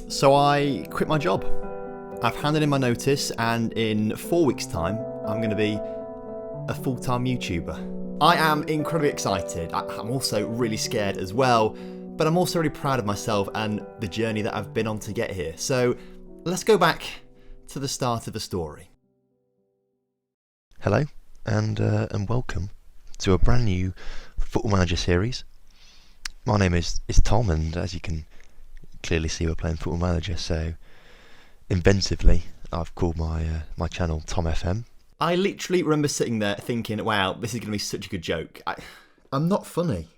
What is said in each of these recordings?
So I quit my job. I've handed in my notice, and in 4 weeks' time, I'm going to be a full-time YouTuber. I am incredibly excited. I'm also really scared as well, but I'm also really proud of myself and the journey that I've been on to get here. So let's go back to the start of the story. Hello, and welcome to a brand new Football Manager series. My name is Tom, and as you can clearly see, we're playing Football Manager, so inventively I've called my channel TomFM. I literally remember sitting there thinking, wow, this is going to be such a good joke. I'm not funny.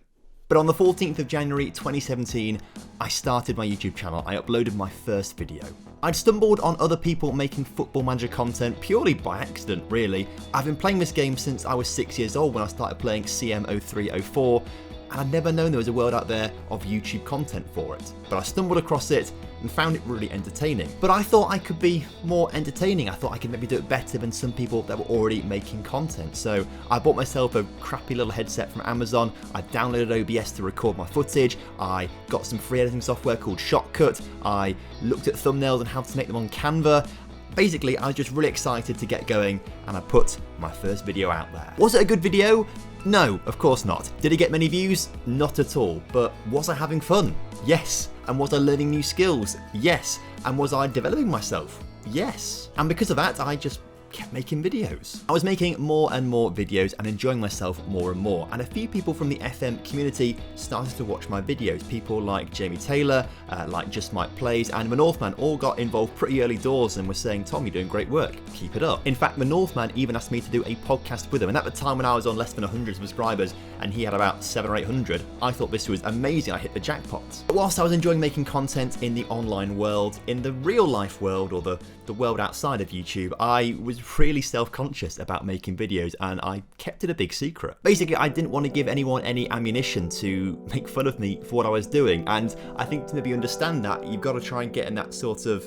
But on the 14th of January 2017, I started my YouTube channel. I uploaded my first video. I'd stumbled on other people making Football Manager content purely by accident, really. I've been playing this game since I was 6 years old when I started playing CM0304, and I'd never known there was a world out there of YouTube content for it. But I stumbled across it and found it really entertaining. But I thought I could be more entertaining. I thought I could maybe do it better than some people that were already making content. So I bought myself a crappy little headset from Amazon. I downloaded OBS to record my footage. I got some free editing software called Shotcut. I looked at thumbnails and how to make them on Canva. Basically, I was just really excited to get going, and I put my first video out there. Was it a good video? No, of course not. Did it get many views? Not at all. But was I having fun? Yes. And was I learning new skills? Yes. And was I developing myself? Yes. And because of that, I just kept making videos. I was making more and more videos and enjoying myself more and more, and a few people from the FM community started to watch my videos. People like Jamie Taylor, like Just Mike Plays, and Northman all got involved pretty early doors and were saying, Tom, you're doing great work, keep it up. In fact, Northman even asked me to do a podcast with him, and at the time when I was on less than 100 subscribers and he had about 700 or 800, I thought this was amazing. I hit the jackpot. But whilst I was enjoying making content in the online world, in the real life world, or the world outside of YouTube, I was really self-conscious about making videos, and I kept it a big secret. Basically, I didn't want to give anyone any ammunition to make fun of me for what I was doing, and I think to maybe understand that, you've got to try and get in that sort of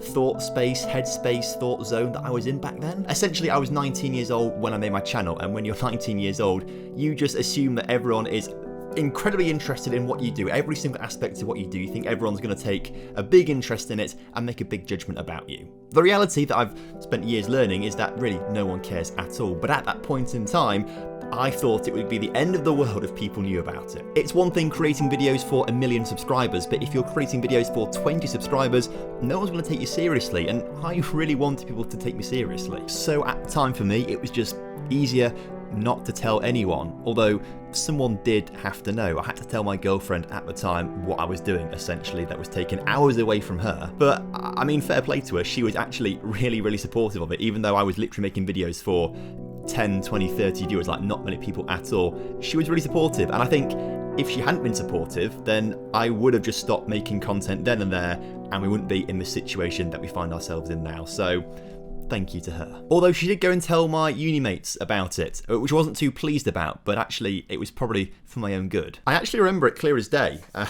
thought space, headspace, thought zone that I was in back then. Essentially, I was 19 years old when I made my channel, and when you're 19 years old, you just assume that everyone is incredibly interested in what you do, every single aspect of what you do. You think everyone's going to take a big interest in it and make a big judgment about you. The reality that I've spent years learning is that really no one cares at all. But at that point in time, I thought it would be the end of the world if people knew about it. It's one thing creating videos for 1 million subscribers, but if you're creating videos for 20 subscribers, no one's going to take you seriously, and I really wanted people to take me seriously. So at the time for me, it was just easier not to tell anyone, although someone did have to know. I had to tell my girlfriend at the time what I was doing, essentially. That was taking hours away from her. But I mean, fair play to her, she was actually really supportive of it, even though I was literally making videos for 10, 20, 30 viewers, like not many people at all. She was really supportive, and I think if she hadn't been supportive, then I would have just stopped making content then and there, and we wouldn't be in the situation that we find ourselves in now. So thank you to her. Although she did go and tell my uni mates about it, which I wasn't too pleased about, but actually it was probably for my own good. I actually remember it clear as day. I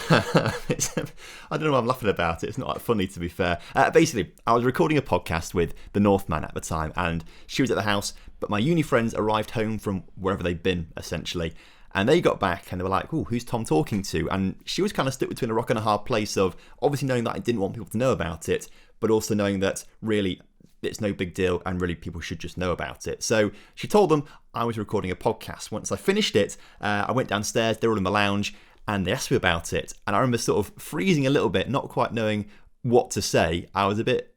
don't know why I'm laughing about it. It's not that funny, to be fair. Basically, I was recording a podcast with the Northman at the time, and she was at the house, but my uni friends arrived home from wherever they'd been, essentially. And they got back and they were like, oh, who's Tom talking to? And she was kind of stuck between a rock and a hard place of obviously knowing that I didn't want people to know about it, but also knowing that really it's no big deal and really people should just know about it. So she told them I was recording a podcast. Once I finished it, I went downstairs, they were all in the lounge, and they asked me about it. And I remember sort of freezing a little bit, not quite knowing what to say. I was a bit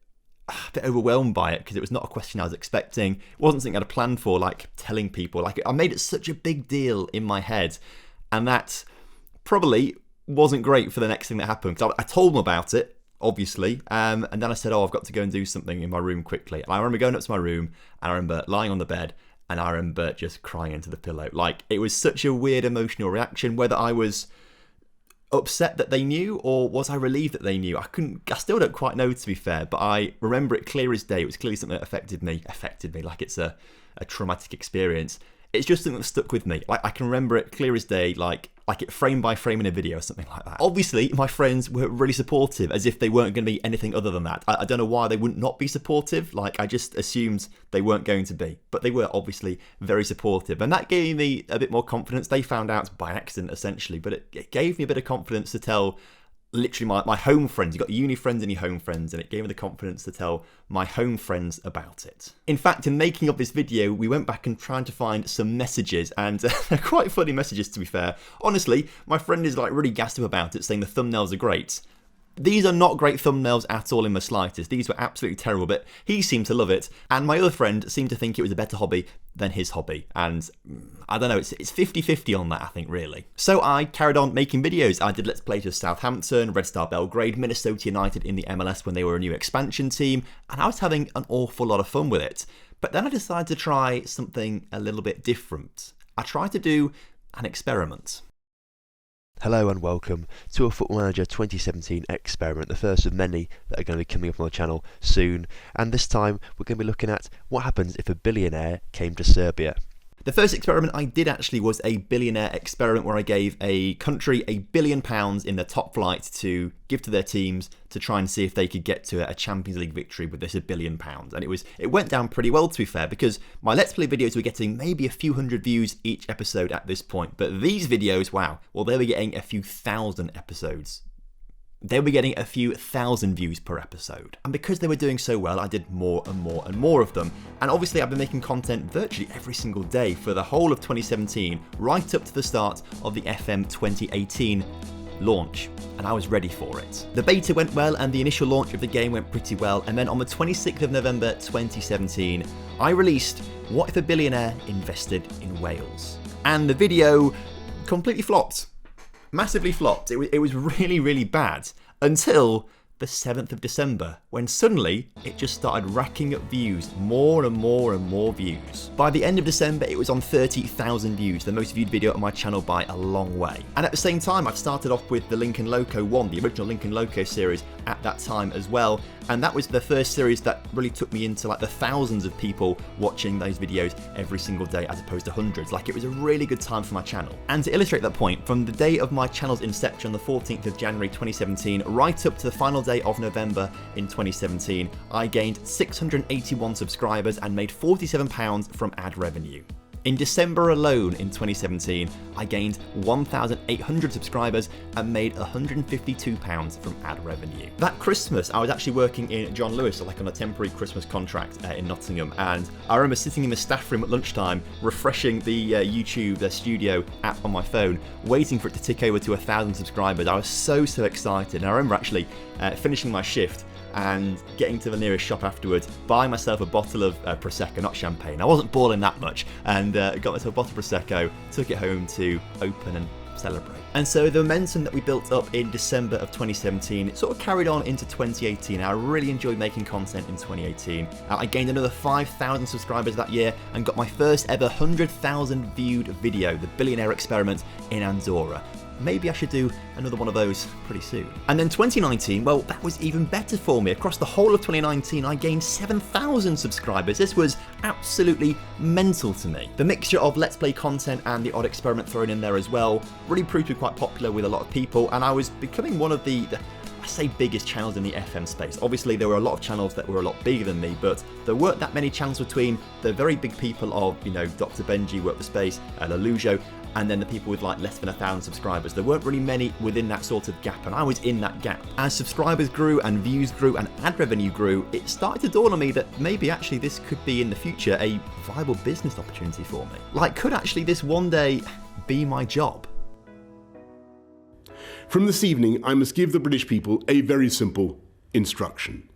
overwhelmed by it because it was not a question I was expecting. It wasn't something I'd planned for, like telling people. Like, I made it such a big deal in my head, and that probably wasn't great for the next thing that happened, because I told them about it, obviously, and then I said, oh, I've got to go and do something in my room quickly. And I remember going up to my room, and I remember lying on the bed, and I remember just crying into the pillow. Like, it was such a weird emotional reaction, whether I was upset that they knew or was I relieved that they knew. I still don't quite know, to be fair, but I remember it clear as day. It was clearly something that affected me like it's a traumatic experience. It's just something that stuck with me. Like, I can remember it clear as day, like it frame by frame in a video or something like that. Obviously, my friends were really supportive, as if they weren't going to be anything other than that. I don't know why they would not be supportive. Like, I just assumed they weren't going to be. But they were obviously very supportive. And that gave me a bit more confidence. They found out by accident, essentially. But it gave me a bit of confidence to tell literally my home friends. You got uni friends and your home friends, and it gave me the confidence to tell my home friends about it. In fact, in making of this video, we went back and tried to find some messages, and they're quite funny messages, to be fair. Honestly, my friend is like really gassed up about it, saying the thumbnails are great. These are not great thumbnails at all in the slightest. These were absolutely terrible, but he seemed to love it. And my other friend seemed to think it was a better hobby than his hobby. And I don't know, it's 50-50 on that, I think, really. So I carried on making videos. I did Let's Plays of Southampton, Red Star Belgrade, Minnesota United in the MLS when they were a new expansion team. And I was having an awful lot of fun with it. But then I decided to try something a little bit different. I tried to do an experiment. Hello and welcome to a Football Manager 2017 experiment, the first of many that are going to be coming up on the channel soon. And this time we're going to be looking at what happens if a billionaire came to Serbia. The first experiment I did actually was a billionaire experiment where I gave a country £1 billion in the top flight to give to their teams to try and see if they could get to a Champions League victory with this £1 billion. And it went down pretty well, to be fair, because my Let's Play videos were getting maybe a few hundred views each episode at this point. But these videos, wow, well, they were getting a few thousand episodes. They were getting a few thousand views per episode. And because they were doing so well, I did more and more and more of them. And obviously I've been making content virtually every single day for the whole of 2017, right up to the start of the FM 2018 launch. And I was ready for it. The beta went well and the initial launch of the game went pretty well. And then on the 26th of November 2017, I released What If a Billionaire Invested in Wales? And the video completely flopped. Massively flopped. It was really, really bad until the 7th of December, when suddenly it just started racking up views, more and more and more views. By the end of December, it was on 30,000 views, the most viewed video on my channel by a long way. And at the same time, I've started off with the Lincoln Loco 1, the original Lincoln Loco series at that time as well. And that was the first series that really took me into like the thousands of people watching those videos every single day as opposed to hundreds. Like, it was a really good time for my channel. And to illustrate that point, from the day of my channel's inception, the 14th of January 2017, right up to the final day of November in 2017, I gained 681 subscribers and made £47 from ad revenue. In December alone in 2017, I gained 1,800 subscribers and made £152 from ad revenue. That Christmas, I was actually working in John Lewis, like on a temporary Christmas contract in Nottingham, and I remember sitting in the staff room at lunchtime, refreshing the YouTube studio app on my phone, waiting for it to tick over to 1,000 subscribers. I was so excited, and I remember actually finishing my shift and getting to the nearest shop afterwards, buying myself a bottle of Prosecco, not champagne. I wasn't balling that much, and got myself a bottle of Prosecco, took it home to open and celebrate. And so the momentum that we built up in December of 2017, it sort of carried on into 2018. I really enjoyed making content in 2018. I gained another 5,000 subscribers that year and got my first ever 100,000 viewed video, the Billionaire Experiment in Andorra. Maybe I should do another one of those pretty soon. And then 2019, well, that was even better for me. Across the whole of 2019, I gained 7,000 subscribers. This was absolutely mental to me. The mixture of Let's Play content and the odd experiment thrown in there as well really proved to be quite popular with a lot of people, and I was becoming one of the I say biggest channels in the FM space. Obviously, there were a lot of channels that were a lot bigger than me, but there weren't that many channels between the very big people of, you know, Dr. Benji, Work for Space, Lelujo, and then the people with like less than 1,000 subscribers. There weren't really many within that sort of gap, and I was in that gap. As subscribers grew and views grew and ad revenue grew, it started to dawn on me that maybe actually this could be in the future a viable business opportunity for me. Like, could actually this one day be my job? From this evening, I must give the British people a very simple instruction.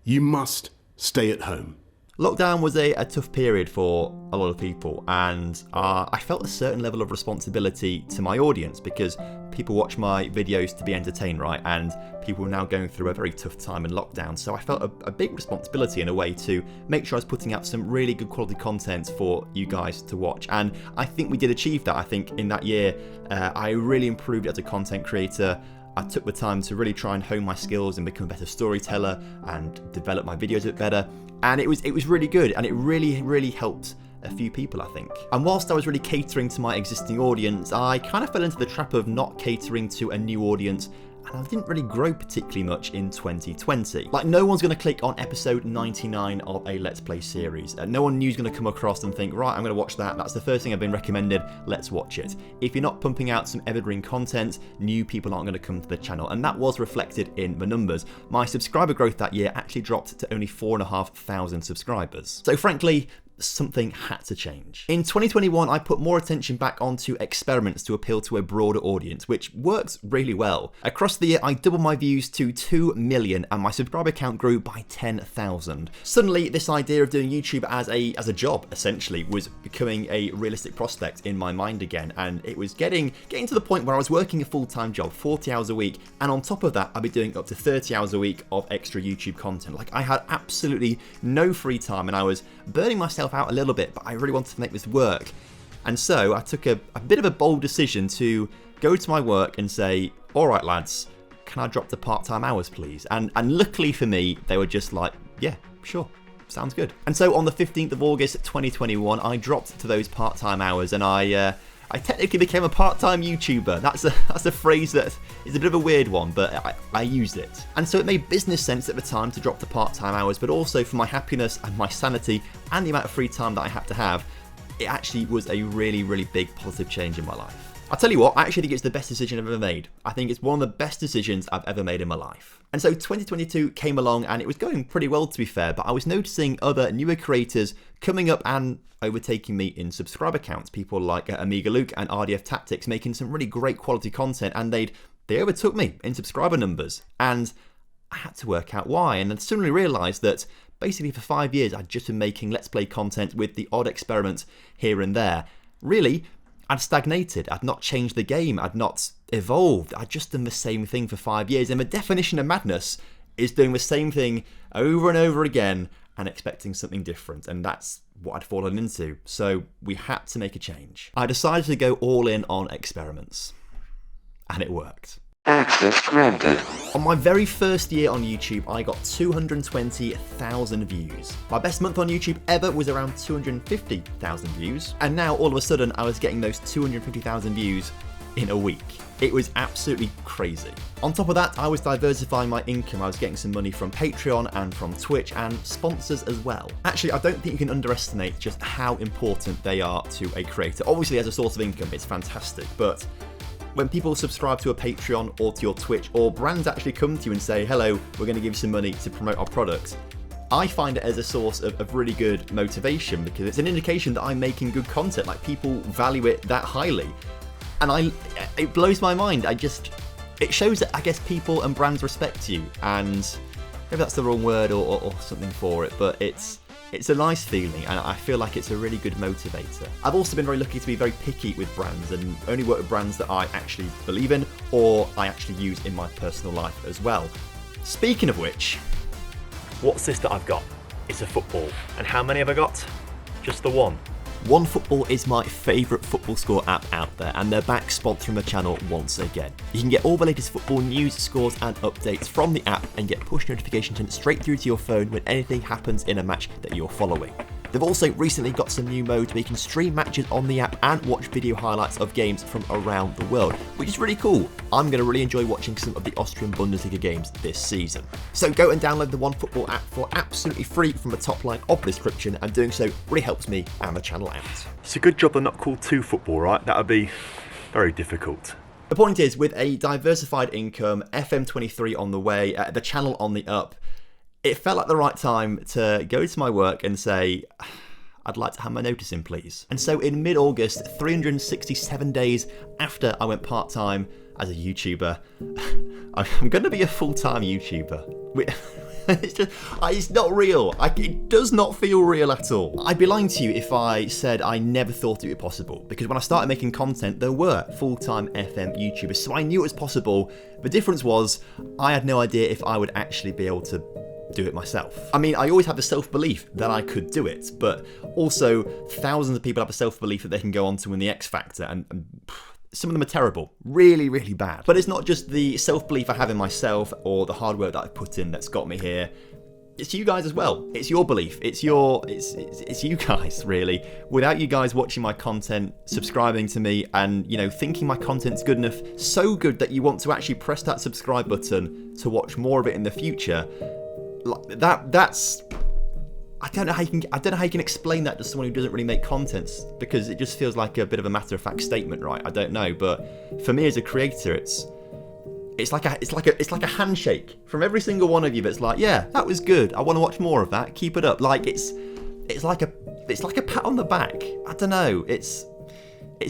You must stay at home. Lockdown was a tough period for a lot of people, and I felt a certain level of responsibility to my audience because people watch my videos to be entertained, right? And people were now going through a very tough time in lockdown, so I felt a big responsibility in a way to make sure I was putting out some really good quality content for you guys to watch. And I think we did achieve that. I think in that year, I really improved as a content creator. I took the time to really try and hone my skills and become a better storyteller and develop my videos a bit better. And it was really good, and it really helped a few people, I think. And whilst I was really catering to my existing audience, I kind of fell into the trap of not catering to a new audience and I didn't really grow particularly much in 2020. Like, no one's going to click on episode 99 of a Let's Play series. No one new's going to come across and think, right, I'm going to watch that. That's the first thing I've been recommended. Let's watch it. If you're not pumping out some evergreen content, new people aren't going to come to the channel. And that was reflected in the numbers. My subscriber growth that year actually dropped to only 4,500 subscribers. So frankly, something had to change. In 2021, I put more attention back onto experiments to appeal to a broader audience, which works really well. Across the year, I doubled my views to 2 million and my subscriber count grew by 10,000. Suddenly, this idea of doing YouTube as a job, essentially, was becoming a realistic prospect in my mind again, and it was getting to the point where I was working a full-time job, 40 hours a week, and on top of that, I'd be doing up to 30 hours a week of extra YouTube content. Like, I had absolutely no free time, and I was burning myself out a little bit, but I really wanted to make this work. And so I took a bit of a bold decision to go to my work and say, all right, lads, can I drop to part-time hours, please? And luckily for me, they were just like, yeah, sure, sounds good. And so on the 15th of August 2021, I dropped to those part-time hours, and I technically became a part-time YouTuber. That's a phrase that is a bit of a weird one, but I used it. And so it made business sense at the time to drop to part-time hours, but also for my happiness and my sanity and the amount of free time that I had to have, it actually was a really, really big positive change in my life. I'll tell you what, I actually think it's the best decision I've ever made. I think it's one of the best decisions I've ever made in my life. And so 2022 came along and it was going pretty well, to be fair, but I was noticing other newer creators coming up and overtaking me in subscriber counts. People like Amiga Luke and RDF Tactics making some really great quality content, and they overtook me in subscriber numbers. And I had to work out why, and I suddenly realised that basically for 5 years I'd just been making Let's Play content with the odd experiment here and there. Really, I'd stagnated, I'd not changed the game, I'd not evolved, I'd just done the same thing for 5 years, and the definition of madness is doing the same thing over and over again and expecting something different, and that's what I'd fallen into. So we had to make a change. I decided to go all in on experiments, and it worked. Access granted. On my very first year on YouTube, I got 220,000 views. My best month on YouTube ever was around 250,000 views. And now, all of a sudden, I was getting those 250,000 views in a week. It was absolutely crazy. On top of that, I was diversifying my income. I was getting some money from Patreon and from Twitch and sponsors as well. Actually, I don't think you can underestimate just how important they are to a creator. Obviously, as a source of income, it's fantastic, but when people subscribe to a Patreon or to your Twitch, or brands actually come to you and say, hello, we're going to give you some money to promote our products, I find it as a source of really good motivation, because it's an indication that I'm making good content. Like, people value it that highly. And it blows my mind. It shows that, I guess, people and brands respect you. And maybe that's the wrong word or something for it, but it's a nice feeling, and I feel like it's a really good motivator. I've also been very lucky to be very picky with brands and only work with brands that I actually believe in or I actually use in my personal life as well. Speaking of which, what's this that I've got? It's a football. And how many have I got? Just the one. OneFootball is my favourite football score app out there, and they're back sponsoring the channel once again. You can get all the latest football news, scores and updates from the app and get push notifications sent straight through to your phone when anything happens in a match that you're following. They've also recently got some new modes where you can stream matches on the app and watch video highlights of games from around the world, which is really cool. I'm going to really enjoy watching some of the Austrian Bundesliga games this season. So go and download the OneFootball app for absolutely free from the top line of the description, and doing so really helps me and the channel out. It's a good job they're not called 2Football, right? That would be very difficult. The point is, with a diversified income, FM23 on the way, the channel on the up, it felt like the right time to go to my work and say, I'd like to have my notice in, please. And so in mid-August, 367 days after I went part-time as a YouTuber, I'm going to be a full-time YouTuber. It's not real. It does not feel real at all. I'd be lying to you if I said I never thought it would be possible, because when I started making content, there were full-time FM YouTubers, so I knew it was possible. The difference was I had no idea if I would actually be able to do it myself. I mean, I always had the self-belief that I could do it, but also thousands of people have a self-belief that they can go on to win the X Factor, and some of them are terrible, really, really bad. But it's not just the self-belief I have in myself or the hard work that I've put in that's got me here. it's you guys as well. It's your belief. It's you guys, really. Without you guys watching my content, subscribing to me, and thinking my content's good enough, so good that you want to actually press that subscribe button to watch more of it in the future. Like that's. I don't know how you can explain that to someone who doesn't really make content, because it just feels like a bit of a matter-of-fact statement, right? I don't know, but for me as a creator, it's like a handshake from every single one of you that's like, yeah, that was good. I want to watch more of that. Keep it up. Like it's like a pat on the back. I don't know. It's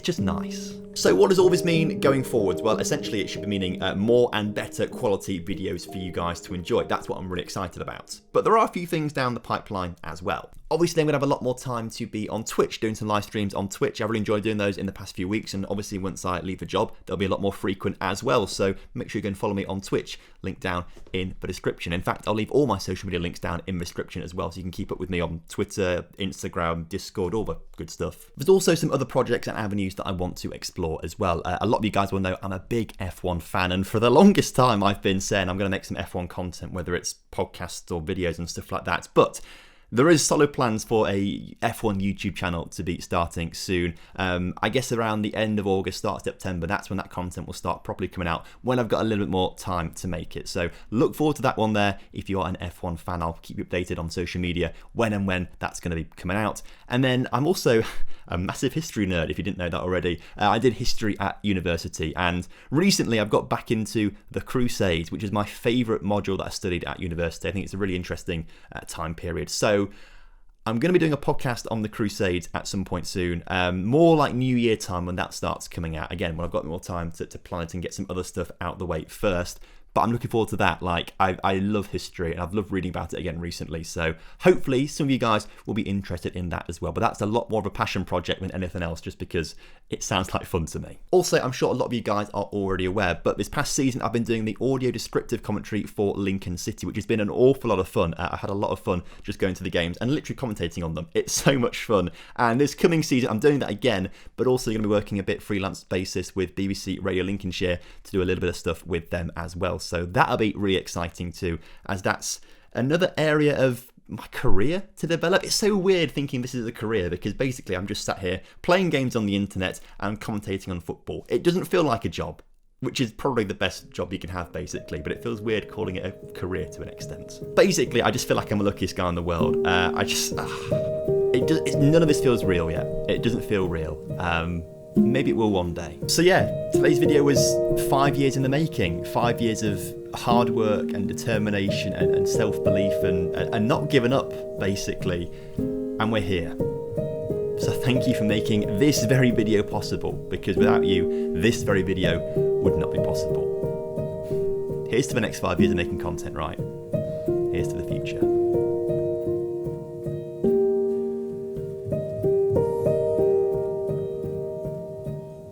just nice. So what does all this mean going forwards? Well, essentially it should be meaning more and better quality videos for you guys to enjoy. That's what I'm really excited about. But there are a few things down the pipeline as well. Obviously, I'm going to have a lot more time to be on Twitch, doing some live streams on Twitch. I really enjoyed doing those in the past few weeks, and obviously once I leave the job, they'll be a lot more frequent as well. So make sure you go and follow me on Twitch, link down in the description. In fact, I'll leave all my social media links down in the description as well, so you can keep up with me on Twitter, Instagram, Discord, all the good stuff. There's also some other projects and avenues that I want to explore as well. A lot of you guys will know I'm a big F1 fan, and for the longest time I've been saying I'm going to make some F1 content, whether it's podcasts or videos and stuff like that. But there is solid plans for a F1 YouTube channel to be starting soon. I guess around the end of August, start of September, that's when that content will start properly coming out, when I've got a little bit more time to make it. So look forward to that one there. If you are an F1 fan, I'll keep you updated on social media when that's going to be coming out. And then I'm also a massive history nerd, if you didn't know that already. I did history at university, and recently I've got back into the Crusades, which is my favourite module that I studied at university. I think it's a really interesting time period. So I'm going to be doing a podcast on the Crusades at some point soon, more like New Year time when that starts coming out. Again, when I've got more time to plan it and get some other stuff out the way first. But I'm looking forward to that. Like, I love history, and I've loved reading about it again recently. So hopefully some of you guys will be interested in that as well. But that's a lot more of a passion project than anything else, just because it sounds like fun to me. Also, I'm sure a lot of you guys are already aware, but this past season I've been doing the audio descriptive commentary for Lincoln City, which has been an awful lot of fun. I had a lot of fun just going to the games and literally commentating on them. It's so much fun. And this coming season I'm doing that again, but also going to be working a bit freelance basis with BBC Radio Lincolnshire to do a little bit of stuff with them as well. So that'll be really exciting too, as that's another area of my career to develop. It's so weird thinking this is a career, because basically I'm just sat here playing games on the internet and commentating on football. It doesn't feel like a job, which is probably the best job you can have basically, but it feels weird calling it a career to an extent. Basically, I just feel like I'm the luckiest guy in the world. None of this feels real yet. It doesn't feel real. Maybe it will one day. So yeah, today's video was 5 years in the making. 5 years of hard work and determination and self-belief and not giving up, basically. And we're here. So thank you for making this very video possible, because without you, this very video would not be possible. Here's to the next 5 years of making content, right? Here's to the future.